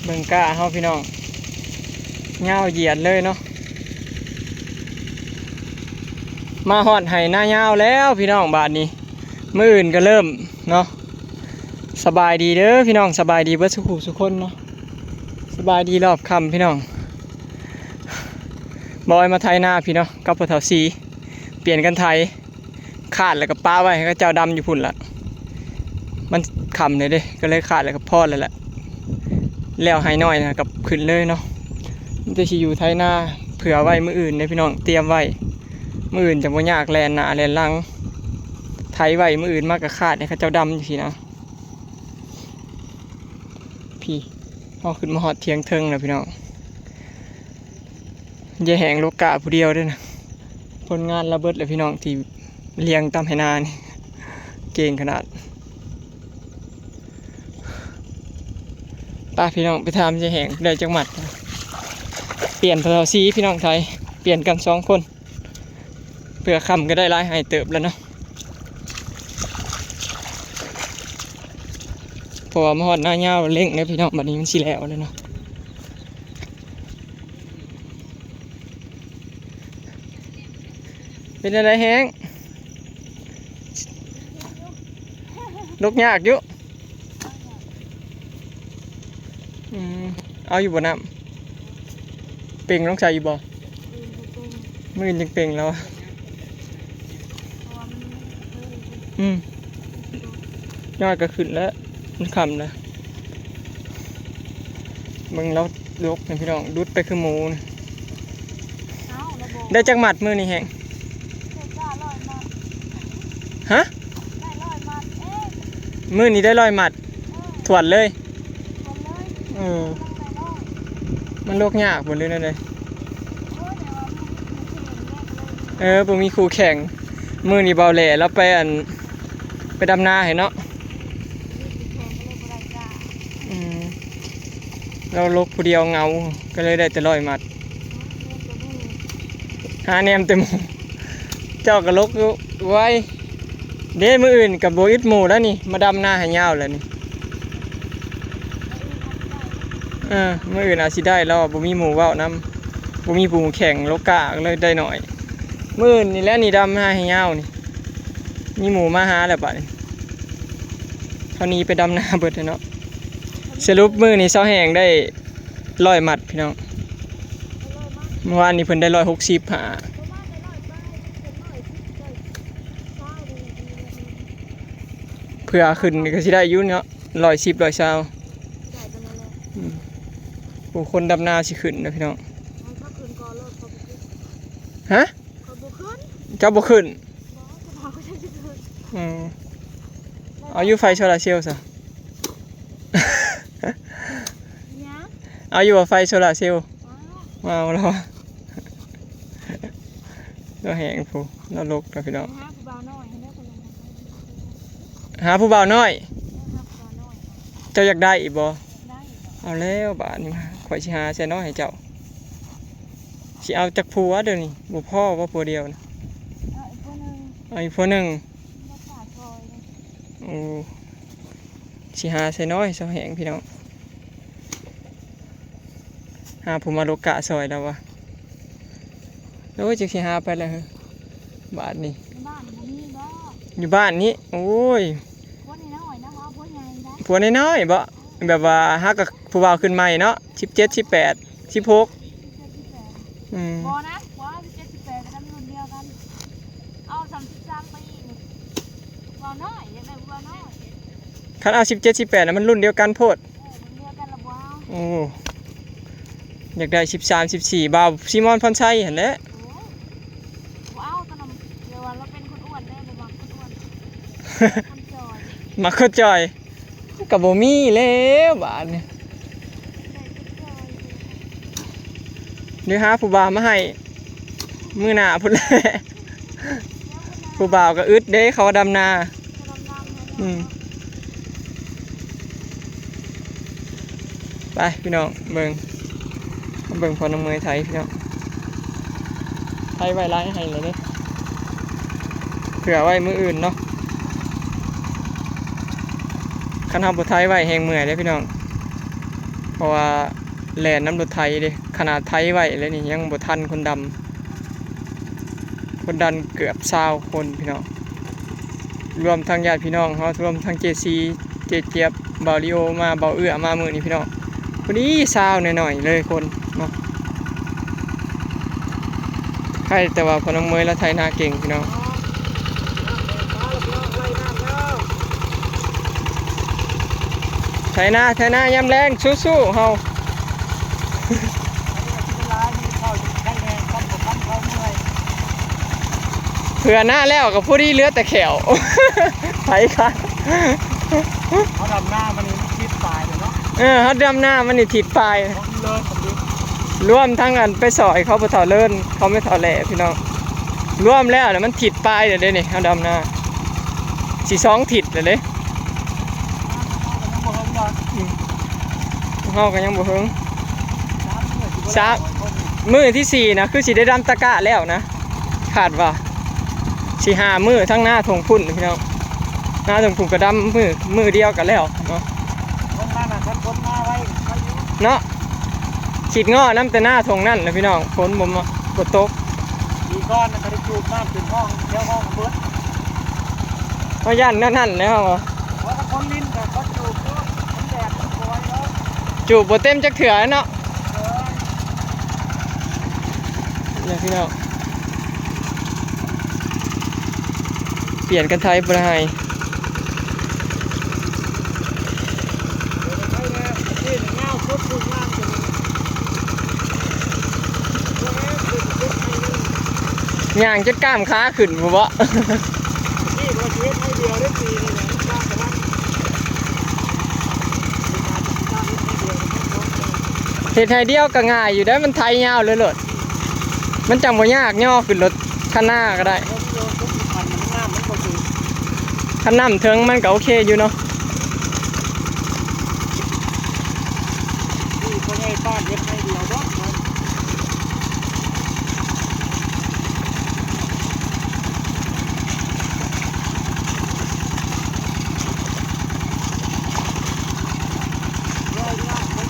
บิ่งก้าเฮาพี่น้องเงาเหยียดเลยเนาะมาฮอดไห้หน้าเงาแล้วพี่น้องบาดนี้มื้ออื่นก็เริ่มเนาะสบายดีเด้อพี่น้องสบายดีเบิดทุกคนเนาะสบายดีรอบค่ำพี่น้องบอยมาไทยหน้าพี่เนาะกับพ่อเฒ่าสีเปลี่ยนกันไทยขาดแล้วก็ป้าไว้ให้เจ้าดำอยู่พุ่นละมันค่ำเลยเด้ก็เลยขาดแล้วก็พอดเลยแหละแล้วให้น้อยนะกับขึ้นเลยเนาะมันจะอยู่ไทยหน้าเผื่อไว้มื้ออื่นเด้พี่น้องเตรียมไว้มื้ออื่นจะบ่ยากแลนหน้าแลนหลังไทยไว้มื้ออื่นมากก็ขาดให้เจ้าดำอยู่พี่นะพี่เอาขึ้นมาหอดเทียงเทิงแล้วพี่น้องอย่าแหงโลกะผู้เดียวด้วยนะผลงานระเบิดเลยพี่น้องที่เลี้ยงตามไหนานี่เก่งขนาดป้าพี่น้องไปทำจะแหงได้จังหมัดเปลี่ยนพลซีพี่น้องไทยเปลี่ยนกัน2 คนเพื่อคำก็ได้รายให้เติบแล้วเนาะเพราะว่ามาหอดหน้าเงาเล่งเลยพี่น้องบัดนี้มันสิแล้วเลยเนาะเป็นอะไรแห้งลกยากอยู่เอาอยู่บนน้ำเป่งต้องใส่อยู่บ่มือยังเป่งแล้วยอดก็ขึ้นแล้วมันคำแล้วมึงแล้วลกนะพี่น้องดุดไปคือหมูนะได้จักหมัดมือนี่แห้งฮะมือนี้ได้100 หมัดถวดเลยมันโลกยากหมดเลยนั่นเลยผมมีครูแข่งมือนี้เบาแหล่แล้วไปดำนาเห็นเนาะเราลกผู้เดียวเงาก็เลยได้แต่100 หมัดหาแนมเต็มเจ้าก็ลกไว้เด้มืออื่นกับโบอิดหมูแล้วนี่มาดำนาให้ยาวแล้วนี่มืออื่นอาจสิได้แล้วบ่มีหมูว่าวน้ำบ่มีปูแข่งโลกะเลยได้หน่อยมืออื่นนี่แล้วนี่ดำนาให้ยาวนี่มีหมูมาหาแล้วป่ะนี่เท่านี้ไปดำนาเบิดเนาะสรุปมือนี่เสาแหงได้100 หมัดพี่น้องเมื่อวานนี้เพิ่นได้160หาเพื่อขึ้นก็สิได้ยุ่นเนาะ110 120ผู้คนดำนาสิขึ้นนะพี่น้องฮะเจ้าบ่ขึ้นเอาอยู่ไฟโซลาร์เซลล์ซะเอาอยู่ไฟโซลาร์เซลล์มาแล้วเราแหงผู้เราลกนะพี่น้องหาผู้บ่าวน้อยเจ้าอยากได้อีกบ่เอาแล้วบาทนี่มาข่อยสิหาใส่น้อยให้เจ้าสิเอาจากผัวเดี๋ยวนี้บ่พ่อว่าผัวเดียวนะเอาอีกผัวหนึ่งโอ้สิหาใส่น้อยเสาแหงพี่น้องหาผู้มาโลกะซอยแล้ววะแล้วจะสิหาไปแล้วบาทนี่อยู่บ้านนี้โอ้ยผัวน้อยๆบ่แบบว่าฮักกับผู้บ่าวขึ้นใหม่เนาะ17 18 16บ่นะว่า17 18กันรุ่นเดียวกันเอา33ปีบ่าวน้อยอยากได้บ่าวน้อยคันเอา17 18น่ะมันรุ่นเดียวกันโพดรุ่นเดียวกันละบ่าวโอ้อยากได้13 14บ่าวซิมอนพรชัยหั่นแหละบ่เอาตอนนั้นเดี๋ยวว่าเราเป็นคนอ้วนเด้บ่มักคนอ้วนคนจอยมักคนจอยกับบ่มีแล้วบาทนี่เดี๋ยวหาผู้บ่าวมาให้มื้อหน้าพุ่นแหละผู้บ่าวก็อึดเด้เขาดำนาไปพี่น้องเบิ่งพอน้องเมยไทยพี่น้องไทยไว้ไล่ให้เลยเด้เผื่อไว้มื้ออื่นเนาะคันทำบทไทยไว้แหงเมื่อยเลยพี่น้อง เพราะว่าแล่นน้ำรถไถเด้ขนาดไถไว้แล้วนี่ยังบ่ทันคนดำคนดันเกือบ20คนพี่น้องรวมทั้งญาติพี่น้องเฮารวมทั้งเจซีเจเจี๊ยบเบาลิโอมาเบาเอื้อมามื้อนี้พี่น้องพอดี20หน่อยๆเลยคนเนาะใครแต่ว่าพอน้องเมยแล้วไทยนาเก่งพี่น้องไทยนาย้ำแรงสู้ๆเฮาเผื่อหน้าแล้วกับผู้ที่เลือดแต่แขวไทยค่ะเขาดำหน้ามันนี่ทิศปลายเลยเนาะเขาดำหน้ามันนี่ถิดปลายร่วมทั้งอันไปสอยเขาไปถอดเลิ่นเขาไม่ถอดแหล่พี่น้องร่วมแล้วเนี่ยมันถิดปลายเดี๋ยวนี่เขาดำหน้า42ถิดเลยเขาก็ยังบ่เฮิงมื้อที่4นะคือสิได้ดำตะกะแล้วนะขาดว่าสิ5มื้อทั้งหน้าทงพุ่นพี่น้องหน้าทงพุ่นก็ดำมื้อเดียวกันแล้วเนาะเนาะขีดง้อน้ำแต่หน้าทงนั่นนะพี่น้องฝนบ่ตกมีก้อนนะกระจูบน้ำถึงห้องเที่ยวห้องเบิดเขาย่านนั่นแล้วเหรอเพราะถ้าคนลิ้นแต่คนจูบก็มันแดดมันโวยแล้วจูบบ่เต็มจักเถื่อเนาะเนี่ยพี่น้องเปลี่ยนกันไทยบ่ได้ย่างจะกล้ามขาขึ้นบ่บ่นี่เราชีวิตให้เดียวได้ปีนี่แหละกล้ามแต่เฮ็ดให้เดียวก็ง่ายอยู่ได้มันไทยยาวเลยโลดมันจังบ่ยากย่อขึ้นรถคันหน้าก็ได้คันน้ำเทิงมันก็โอเคอยู่เนาะนี่คนให้ป้านเฮ็ดให้เดียวเนาะ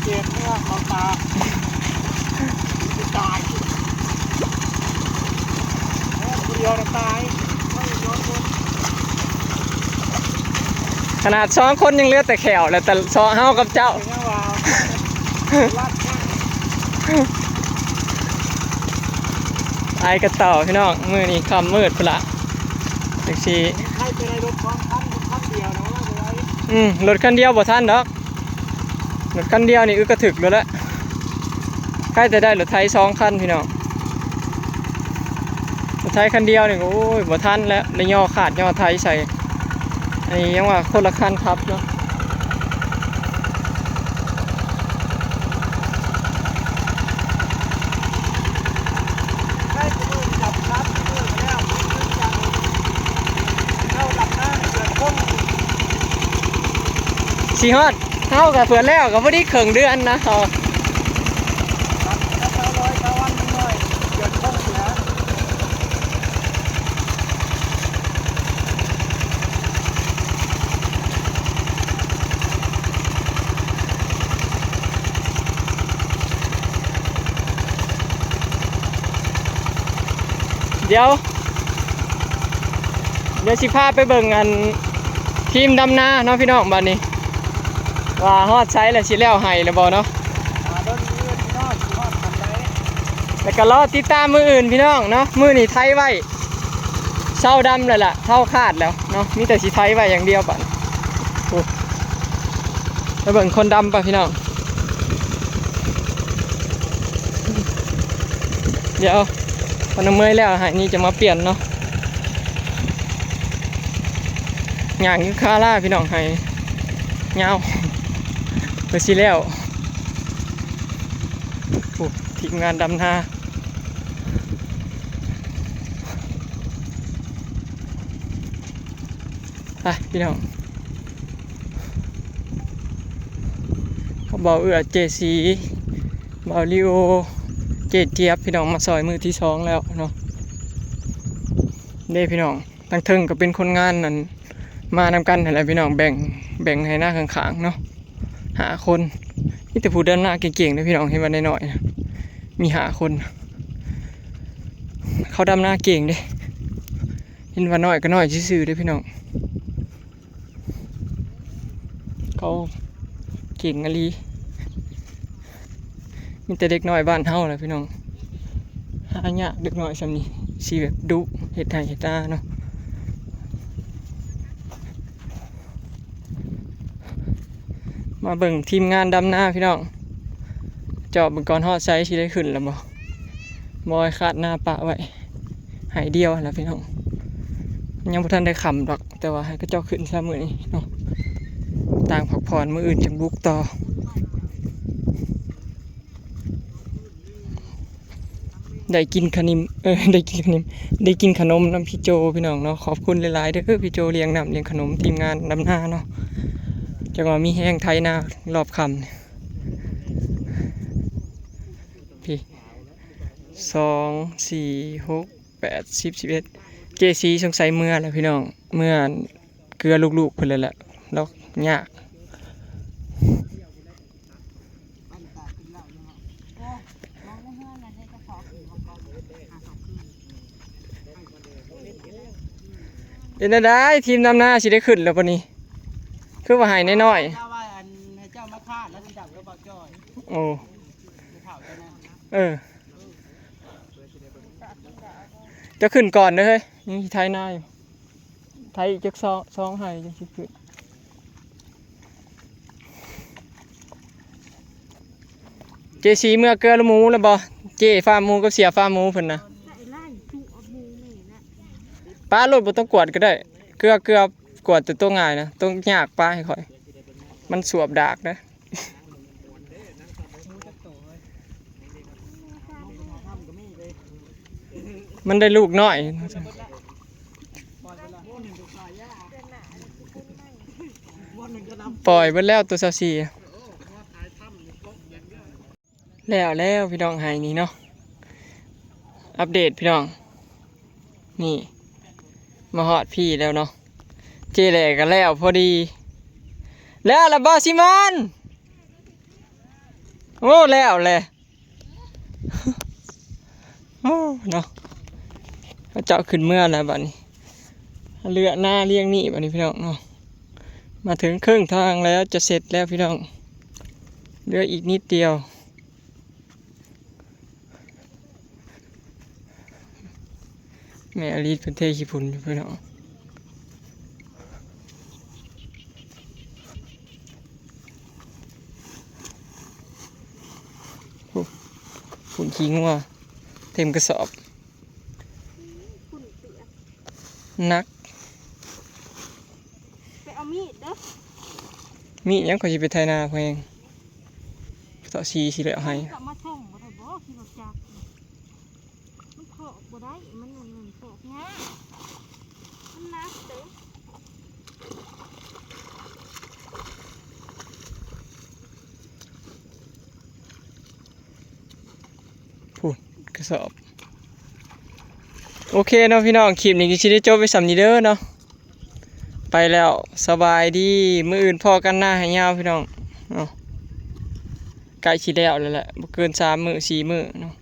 เจ็บเมื่อเขาตาตายคนเดียวจะตายไม่ย้อนคนขนาด2คนยังเหลือแต่แขวแล้วแต่2เฮากับเจ้าไอ้กระต่อพี่น้องมื้อนี้ค่ำมืดพุ่นละจังซี่ให้ไปในรถคันเดียวนะว่าเลยรถคันเดียวบ่ทันดอกรถคันเดียวนี่กระถึกเลยละใครจะได้รถไถ2คันพี่น้องรถไถคันเดียวนี่โอ้ยบ่ทันแล้วเลยย่อขาดย่อไถใส่อันนี้ยังว่าคนละคันครับเนาะสีฮอดเท่ากับเพื่อนแล้วกับพอดีครึ่งเดือนนะเขาเดี๋ยวสิพาไปเบิ่งอันทีมดำนาเนาะพี่น้องบ้านนี้ว่าฮอดใช้แล้วสิแล้วให้แล้วบ่เนาะแต่ก็รอติดตามมืออื่นพี่น้องเนาะมือนี่ไทยไว้เศร้าดำเลยล่ะเท่าคาดแล้วเนาะมีแต่สิไทยไว้อย่างเดียวป่ะไปเบิ่งคนดำป่ะพี่น้องเดี๋ยวพอน้ำเมยแล้วให้นี่จะมาเปลี่ยนเนาะอย่างนี้คาร่าพี่น้องให้เงาไปสิแล้วทีมงานดำนาไปพี่น้องเขาเบาเอื้อเจซีเบาลิโอเจเจี๊ยบพี่น้องมาซอยมือที่2แล้วเนาะเด้พี่น้องทั้งเทิงก็เป็นคนงานนั่นมานำกันอะไรพี่น้องแบ่งให้หน้าข้างๆเนาะ5คน นี่แต่ผู้ด้านหน้าเก่งๆนะพี่น้องเห็นว่าน้อยๆนะมี5 คน เขาดำหน้าเก่งเด้เห็นว่าน้อยก็น้อยซื่อๆเด้พี่น้องเขาเก่งอะลีมีแต่เด็กน้อยบ้านเฮาแหละพี่น้องหายากเด็กน้อยซำนี้สิแบบดุเฮ็ดให้เฮ็ดตาเนาะมาเบิ่งทีมงานดำหน้าพี่น้องเจาะเบิ่งก่อนฮอดไซส์สิได้ขึ้นแล้วบ่บอยคาดหน้าปะไว้หายเดียวแล้วพี่น้องยังบ่ทันได้ขำดอกแต่ว่าให้ก็เจ้าขึ้นซะมื้อนี้เนาะต่างพักผ่อนมื้ออื่นจังบุกต่อได้กินขนมได้กินขนมน้ำพี่โจพี่น้องเนาะขอบคุณหลายๆเด้อพี่โจเลี้ยงน้ำเลี้ยงขนมทีมงานดำหน้าเนาะจังว่ามีแห้งไทยหน้ารอบค่ำพี่2 4 6 8 10 11เจซีสงสัยเมื่อแล้วพี่น้องเมื่อเกลือลูกๆเพิ่นเลยแหละแล้วยากเป็นได้ทีมดำหน้าสิได้ขึ้นแล้วปะนี้คือว่าหายน้อยเจ้าว่าอันให้เจ้ามาฆ่าแล้วจะจับแล้วบอกจ้อย โอ้ เผาเจ้านั่นจะขึ้นก่อนเด้อเฮ้ยยังสิไทยหน้าอยู่ไทยอีกจักซองให้จังสิขึ้นเจซีเมื่อเกลือหมูแล้วบ่เจฟาร์มหมูกับเสียฟาร์มหมูเพิ่นนะป้ารถบ่ต้องกวดก็ได้เกลือกวดแต่ตัวง่ายนะต้องยากป้าให้ค่อยมันสวบดากนะมันได้ลูกน้อยปล่อยเบิดแล้วตัว24แล้วพี่น้องหายนี่เนาะอัปเดตพี่น้องนี่มาฮอดพี่แล้วเนาะเจแหลกันแล้วพอดีแล้วละบอสิมันโอ้แล้วแหละโอ้เนาะเจาะขึ้นเมื่อแล้วบัดนี้เรือหน้าเลี้ยงนี่บัดนี้พี่น้องเนาะมาถึงครึ่งทางแล้วจะเสร็จแล้วพี่น้องเหลืออีกนิดเดียวแม่อลีดเป็นเทขี้ฝุ่นอยู่พี่น้องฝุ่นขี้งัวเต็มกระสอบนักไปเอามีดเด้อมีดยังก็จะไปไทยนาเพลงต่อชีสิเหลือให้กลับมาส่งบ่ได้บ่ขี่รถจักรมันโผล่บ่ได้มันโผล่ง่ายมันนักเด้อฝุ่นกระสอบโอเคเนาะพี่น้องคลิปนี้ก็สิได้จบไปสำนี้เด้อเนาะไปแล้วสบายดีมื้ออื่นพอกันหน้าให้ยาวพี่น้องเนาะใกล้สิแล้วแหละบ่เกิน3 มื้อ 4 มื้อเนาะ